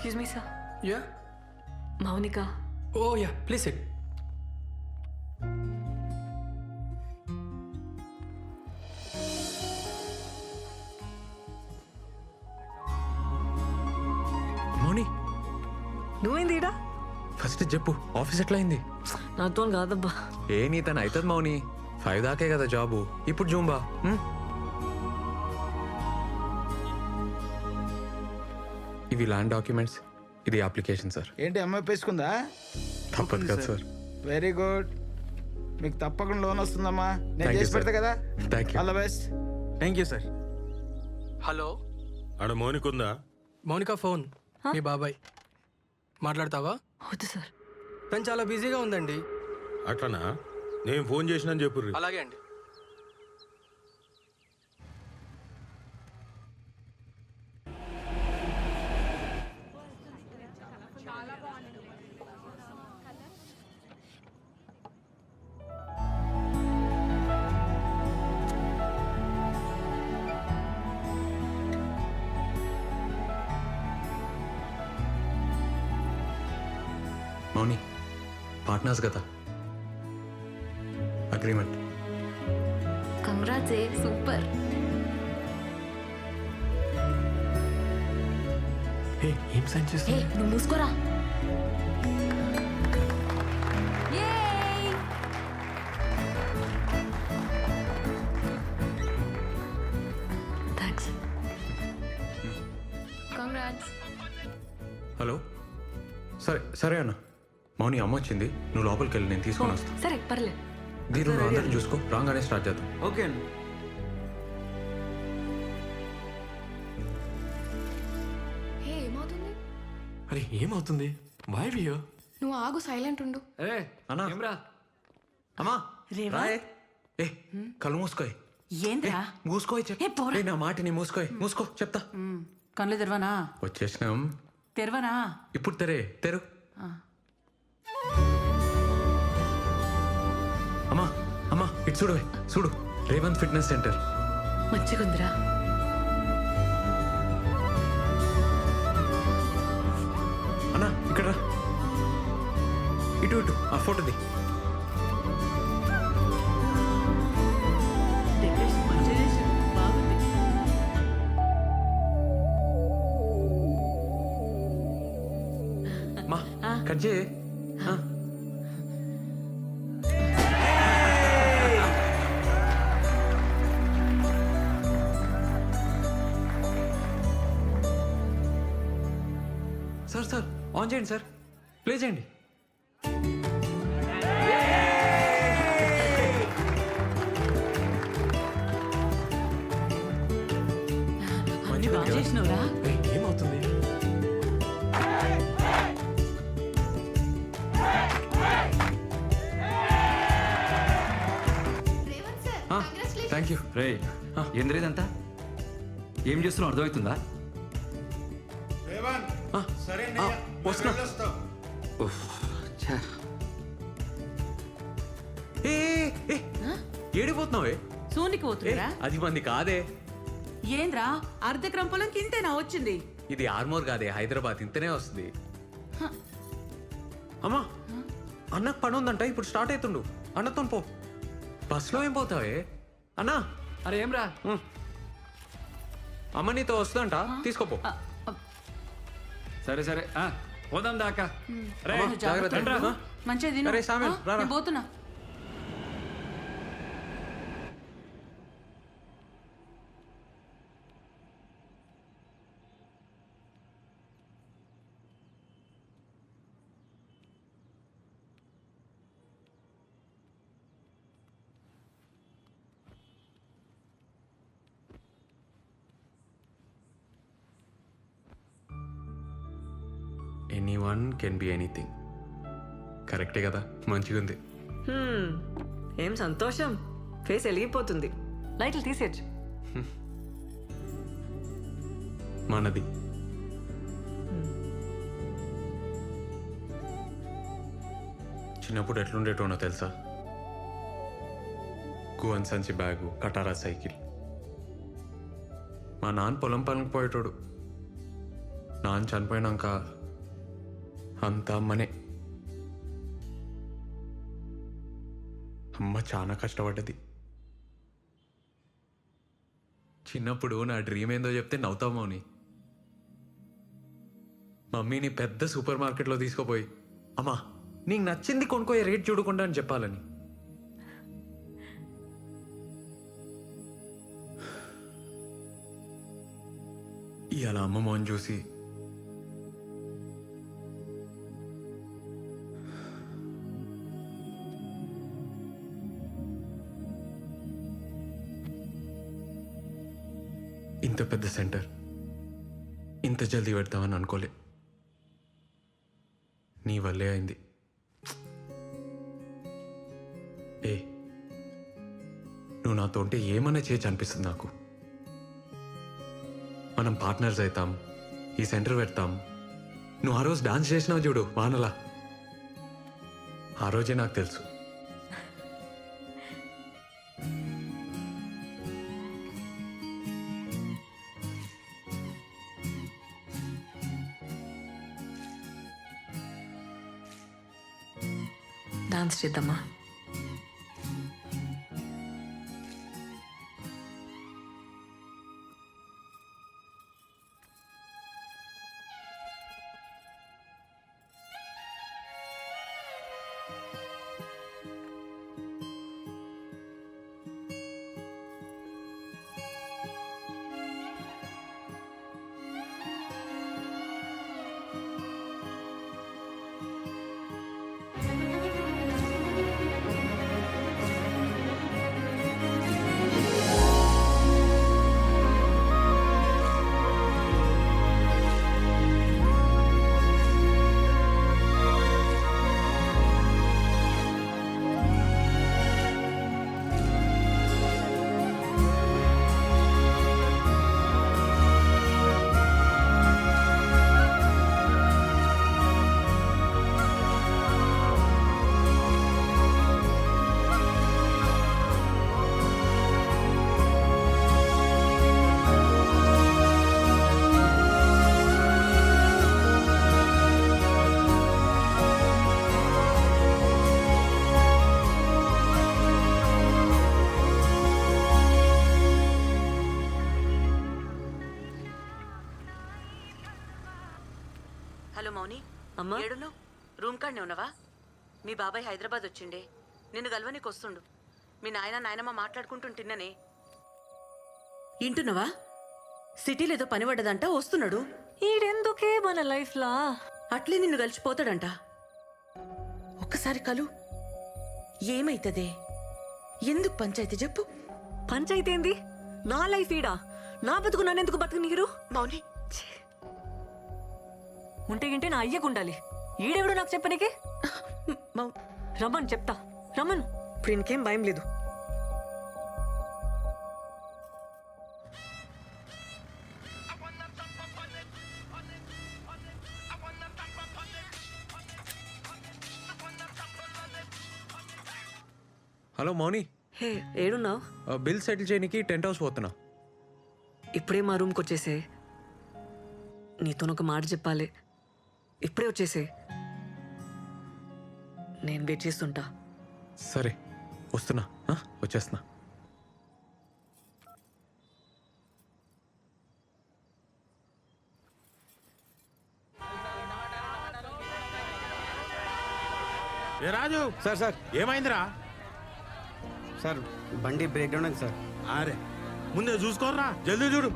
Excuse me sir. Ya. Mounika. Oh ya, please sit. Mouni, నువ్వేంది ఈడ? First చెప్పు, ఆఫీస్ ఎట్లా అయింది? నాతో కాదబ్బా. ఏ నీ తను అవుతుంది మౌని, 5 దాకే కదా జాబు. ఇప్పుడు జూంబా. ఇవి ల్యాండ్ డాక్యుమెంట్స్, ఇది అప్లికేషన్ సార్. ఏంటి అమ్మాయి పేసుకుందా? తప్పదు కదా సార్. వెరీ గుడ్, మీకు తప్పకుండా లోన్ వస్తుందమ్మా. నేను Thank you, చేసి పెడతా sir. కదా. Thank you. All the best. Thank you sir. Hello, ఆడ మౌనికుందా? మౌనిక ఫోన్ మీ బాబాయ్. మాట్లాడతావా? వద్దు సార్. తను చాలా బిజీగా ఉందండి. అట్లనా? నేను ఫోన్ చేసినా చెప్పుర్రి. అలాగే అండి. మౌని, పార్ట్నర్స్ కదా, అగ్రిమెంట్. కంగ్రాట్స్ ఏ, సూపర్. ఏం సైన్ చేస్తా? హే, నువ్వు మూసుకోరా. థ్యాంక్స్. కంగ్రాట్స్. హలో, సరే సరే అన్న. మౌని అమ్మ వచ్చింది, నువ్వు లోపలికి వెళ్ళి నేను తీసుకొని వస్తాను. సరే పర్లేదు. దీని నువ్వు అందరిని చూసుకో, రాగానే స్టార్ట్ చేద్దాం. ఓకే అండి. హే, ఏమవుతుంది? అరే ఏమవుతుంది? వై వియో? నువ్వు ఆగు, సైలెంట్ ఉండు. అరే అన్నా. ఏమ్రా? అమ్మా రేవా? రాయే. ఏ కళ్ళు మూసుకోయ్. ఏంద్రా? మూసుకోయ్ ఏ, పోరా. నా మాటిని మూసుకోయ్. మూసుకో చెప్తా. కళ్ళు తెరవనా? వచ్చేసినాం. తెరవనా? ఇప్పుడు తెరు. అమ్మా ఇటు చూడు, రేవంత్ ఫిట్నెస్ సెంటర్. మంచిగుందిరా. అన్నా ఇక్కడ రా. ఇటు ఆ ఫోటోది. డెకరేషన్ మంచిగా చేశారు. బాగుంది. మా కట్ చేయి. సార్ ఆన్ చేయండి సార్, ప్లే చేయండి. అన్ని బాగా చేసినవురా. ఏమవుతుంది? Thank you. రే, ఏంద్ర ఇదంతా? ఏం చేస్తున్నావు అర్థమవుతుందా? వస్తున్నా. ఉఫ్, ఛా. ఏడిపోతున్నావే? సూనికి పోతున్నారా? అది మంది కాదే. ఏంద్రా, అర్ధక్రమ పొలంకి ఇంతేనా వచ్చింది? ఇది ఆర్మోర్ కాదే, హైదరాబాద్. ఇంతనే వస్తుంది. అమ్మా, అన్నకు పని ఉందంట, ఇప్పుడు స్టార్ట్ అవుతుండు. అన్నతో పో. బస్సులో ఏం పోతావే? అన్నా. అరే ఏమ్రా? అమ్మ నీతో వస్తుందంట, తీసుకోపో. సరే సరే, పోదాం దాకా. రే నువ్వు జాగ్రత్త. జాగ్రత్త. మంచిగా తిను. అరే, సామెల్, రారా. నేను పోతున్నా. Anyone can be anything. కరెక్టే కదా, మంచిగా ఉంది. ఏం సంతోషం, ఫేస్ వెలిగిపోతుంది. లైట్లు తీసేచ్చు. మనది. చిన్నప్పుడు ఎట్లుండేటోనో తెలుసా? గువన్ సంచి బ్యాగు, కటారా సైకిల్. మా నాన్న పొలం పనికి పోయేటోడు. నాన్న చనిపోయినాక అంత అమ్మనే. అమ్మ చాలా కష్టపడ్డది. చిన్నప్పుడు నా డ్రీమ్ ఏందో చెప్తే నవ్వుతావు మౌని. మమ్మీని పెద్ద సూపర్ మార్కెట్లో తీసుకుపోయి, అమ్మా నీకు నచ్చింది కొనుక్కోయే, రేట్ చూడకుండా అని చెప్పాలని. ఇవాళ అమ్మ మోహన్ చూసి ఇంత పెద్ద సెంటర్ ఇంత జల్దీ పెడతామని అనుకోలే. నీ వల్లే అయింది. ఏ నువ్వు నాతో ఉంటే ఏమన్నా చేయొచ్చు అనిపిస్తుంది నాకు. మనం పార్ట్నర్స్ అవుతాం, ఈ సెంటర్ పెడతాం. నువ్వు ఆ రోజు డాన్స్ చేసినావు చూడు వానలా, ఆ రోజే నాకు తెలుసు. డాన్స్ చేద్దామా? హలో మౌని, అమ్మా ఏడును రూమ్ కాడనే ఉన్నావా? మీ బాబాయ్ హైదరాబాద్ వచ్చిండే, నిన్ను గల్వనికి వస్తుండు. మీ నాయనమ్మ మాట్లాడుకుంటుంటిన్ననే. ఇంటున్నావా? సిటీలో ఏదో పని పడ్డదంట, వస్తున్నాడు. ఈడెందుకే మన లైఫ్లా? అట్లే నిన్ను కలిసిపోతాడంట. ఒక్కసారి కలు. ఏమైతదే? ఎందుకు పంచాయతీ చెప్పు? పంచాయితీ ఏంది? నా లైఫ్ ఈడా, నా బతుకు నన్నెందుకు బతుకు నీరు? మౌని, ఉంటే గింటే నా అయ్యకుండాలి. ఈడెవడు నాకు చెప్పనీకి? రమ్మను చెప్తా, రమ్మను. ఇప్పుడు ఇంకేం భయం లేదు. హలో మౌని, హే ఏడున్నావు? బిల్ సెటిల్ చేయడానికి టెంట్ హౌస్ పోతున్నా. ఇప్పుడే మా రూమ్కి వచ్చేసే. నీతోనొక మాట చెప్పాలి. ఇప్పుడే వచ్చేసే, నేను వెయిట్ చేస్తుంటా. సరే వస్తున్నా, వచ్చేస్తున్నా. ఏ రాజు, సార్ సార్ ఏమైందిరా? సార్ బండి బ్రేక్ డౌన్ అయింది సార్. అరే ముందే చూసుకోర్రా, జల్దీ చూడు.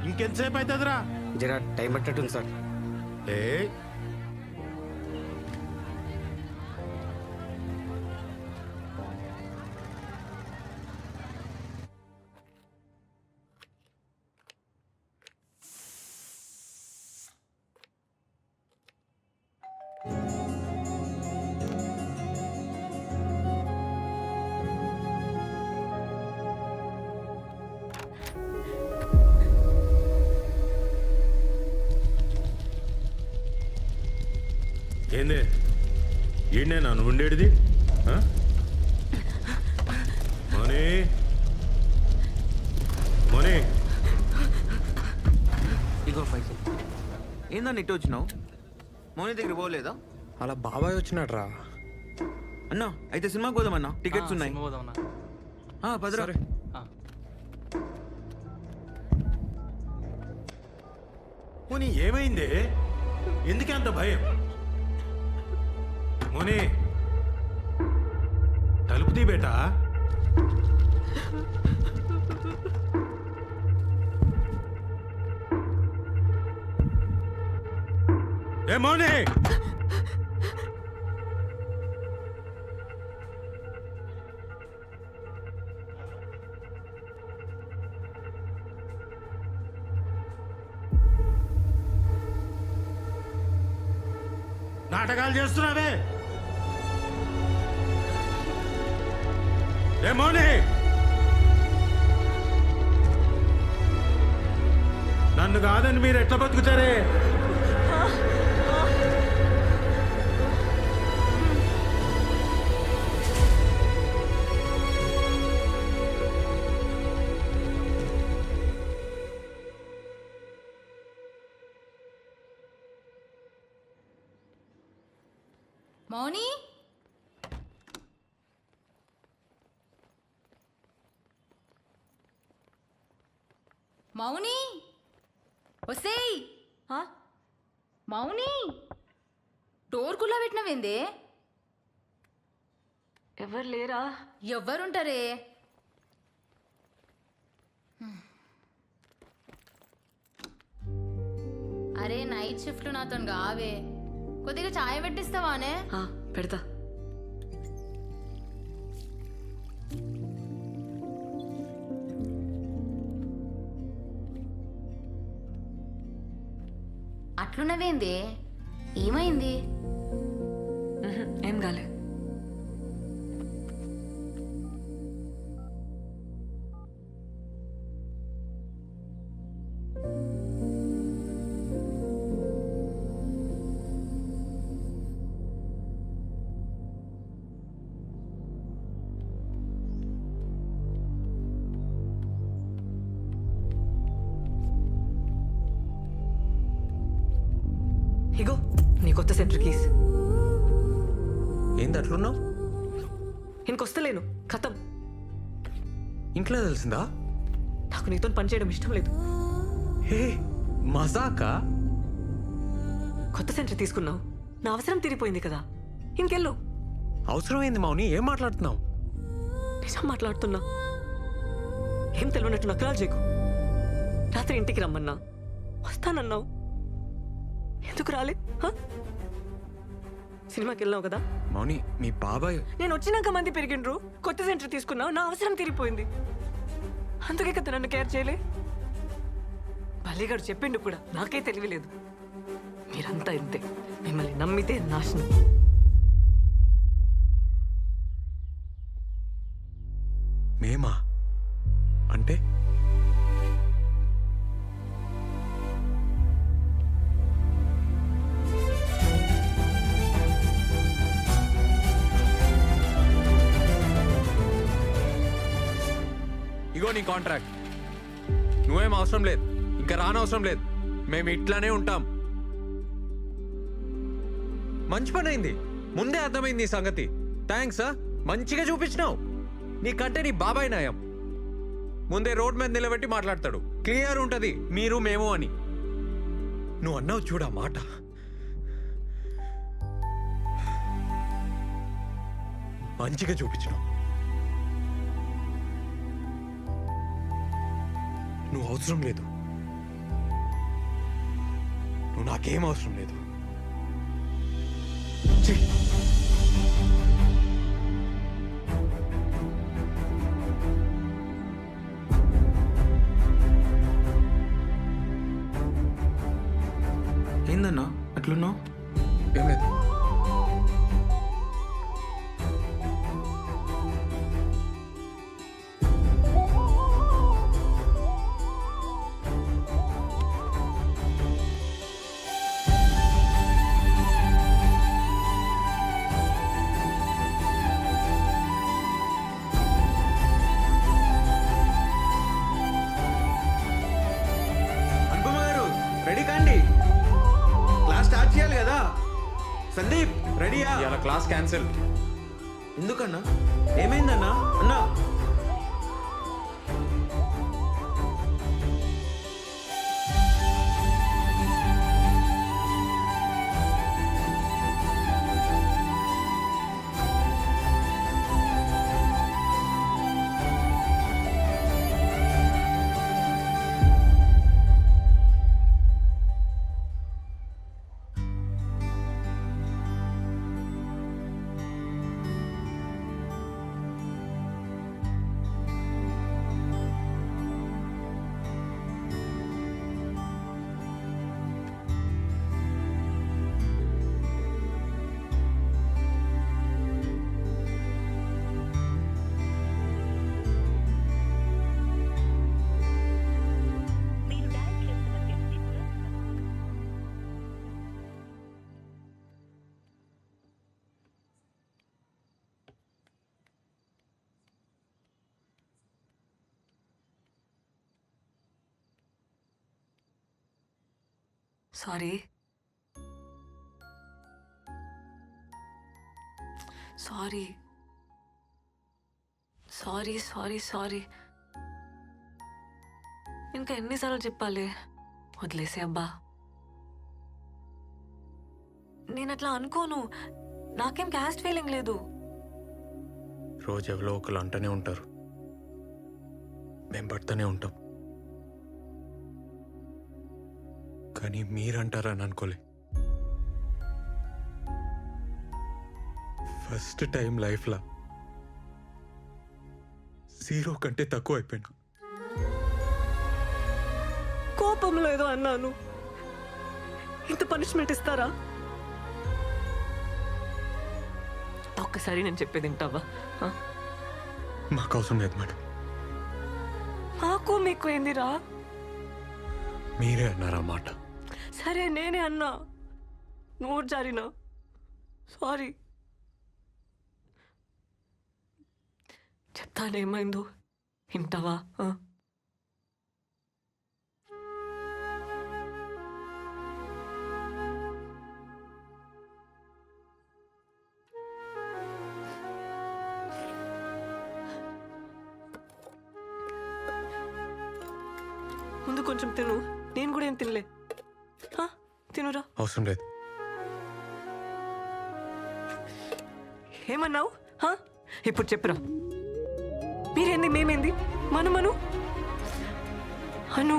ఇంకెంతసేపు అవుతుందిరా? జరా టైం పట్టట్టుంది సార్. ఏ ఏందే ఈయనే నన్ను ఉండేది? మోనీ, మోనీ, ఏందన్న ఇటు వచ్చినావు? మౌని దగ్గర పోలేదా? అలా బాబాయ్ వచ్చినాడు రా. అన్న అయితే సినిమాకి పోదామన్నా, టికెట్స్ ఉన్నాయి. పదరా. మోని ఏమైంది? ఎందుకే అంత భయం? మోని తలుపు తీ బేటా. ఏ మోని, నాటకాలు చేస్తున్నావే? ఏ మౌని, నన్ను కాదని మీరు ఎట్లా బతుకుతారే? మౌని మౌని ఒసేయ్ ఆ? మౌని డోర్ కుల్లా పెట్టినవేందే? ఎవరు లేరా? ఎవ్వరుంటారే? అరే నైట్ షిఫ్ట్లు నాతో కావే, కొద్దిగా చాయ్ పెట్టిస్తావానే? పెడతా. అట్లున్నవేందే? ఏమైంది? ఏం కాలే. ఇగో నీ కొత్త సెంటర్ కీస్. ఏంది అట్లున్నావు? ఇంకొస్తలేను, ఖతం. ఇంట్లో తెలిసిందా? నాకు నీతో పని చేయడం ఇష్టం లేదు. హే మజాకా? కొత్త సెంటర్ తీసుకున్నావు, నా అవసరం తీరిపోయింది కదా, ఇంకెళ్ళు. అవసరమైంది మౌని, ఏం మాట్లాడుతున్నావు? నిజం మాట్లాడుతున్నా. ఏం తెలియనట్టు నకరాలు చేయకు. రాత్రి ఇంటికి రమ్మన్నా, వస్తానన్నావు, ఎందుకు రాలే? సినిమాకి వెళ్ళావు కదా. మౌని మీ బాబాయ్. నేను వచ్చినాక మంది పెరిగిండ్రు, కొత్త సెంటర్ తీసుకున్నావు, నా అవసరం తీరిపోయింది, అందుకే కదా నన్ను కేర్ చేయలే. బల్లిగాడు చెప్పిండు కూడా, నాకే తెలియలేదు. మీరంతా ఇంతే, మిమ్మల్ని నమ్మితే నాశనం. మేమా అంటే? ఇగో నీ కాంట్రాక్ట్, నువ్వేం అవసరం లేదు, ఇంకా రానవసరం లేదు, మేము ఇట్లానే ఉంటాం. మంచి పని అయింది, ముందే అర్థమైంది ఈ సంగతి. థ్యాంక్స్. మంచిగా చూపించినావు. నీకంటే నీ బాబాయ్ నయం. ముందే రోడ్ మీద నిలబెట్టి మాట్లాడతాడు, క్లియర్ ఉంటది మీరు మేము అని. నువ్వు అన్నావు చూడా మాట, మంచిగా చూపించినావు. నువ్వు అవసరం లేదు, నువ్వు నాకేం అవసరం లేదు. ఛీ! ఏందన్నా అట్లున్నావు? ఏం లేదు. అనుపమ గారు రెడీ కాండి. సందీప్ రెడీయా? ఇవాళ క్లాస్ క్యాన్సిల్. ఎందుకన్నా? ఏమైందన్నా? అన్నా sorry sorry sorry sorry sorry ఇంకా ఎన్నిసార్లు చెప్పాలి? వదిలేసే అబ్బా. నేను అట్లా అనుకోను. నాకేం క్యాస్ట్ ఫీలింగ్ లేదు. రోజు ఎవరో ఒకరు అంటూనే ఉంటారు, మేము పడుతూనే ఉంటాం. కానీ మీరంటారని అనుకోలే. ఫస్ట్ టైం లైఫ్లో 0 కంటే తక్కువ అయిపోయాను. కోపంలో ఏదో అన్నాను. ఇంత పనిష్మెంట్ ఇస్తారా? ఒక్కసారి నేను చెప్పేది వింటావా? మాకు అవసరం లేదు మేడం. మాకు మీకు ఏందిరా? మీరే అన్నారా మాట. సరే నేనే అన్నా, నోరు జారినా. సారీ. చెప్తానేమైందో వింటావా? ముందు కొంచెం తిను. నేను కూడా ఏం తినలే. తినురా. అవసరం లేదు. ఏమన్నావు? ఇప్పుడు చెప్పురా. మీరేంది మేమేంది? మను అను.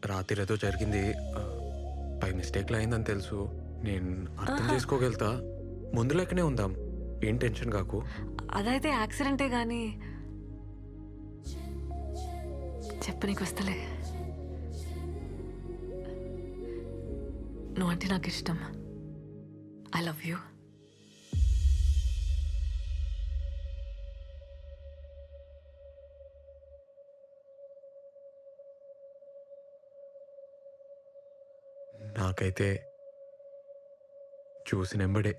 రాత్రి ఏదో జరిగింది, బై మిస్టేక్లో అయిందని తెలుసు. నేను అర్థం చేసుకోగలుగుతా. ముందు లెక్కనే ఉందాం, ఏం టెన్షన్ కాకు. అదైతే యాక్సిడెంటే గానీ చెప్పనీకి వస్తలే. నువ్వంటే నాకు ఇష్టం. I love you. నాకైతే చూసినెంబడే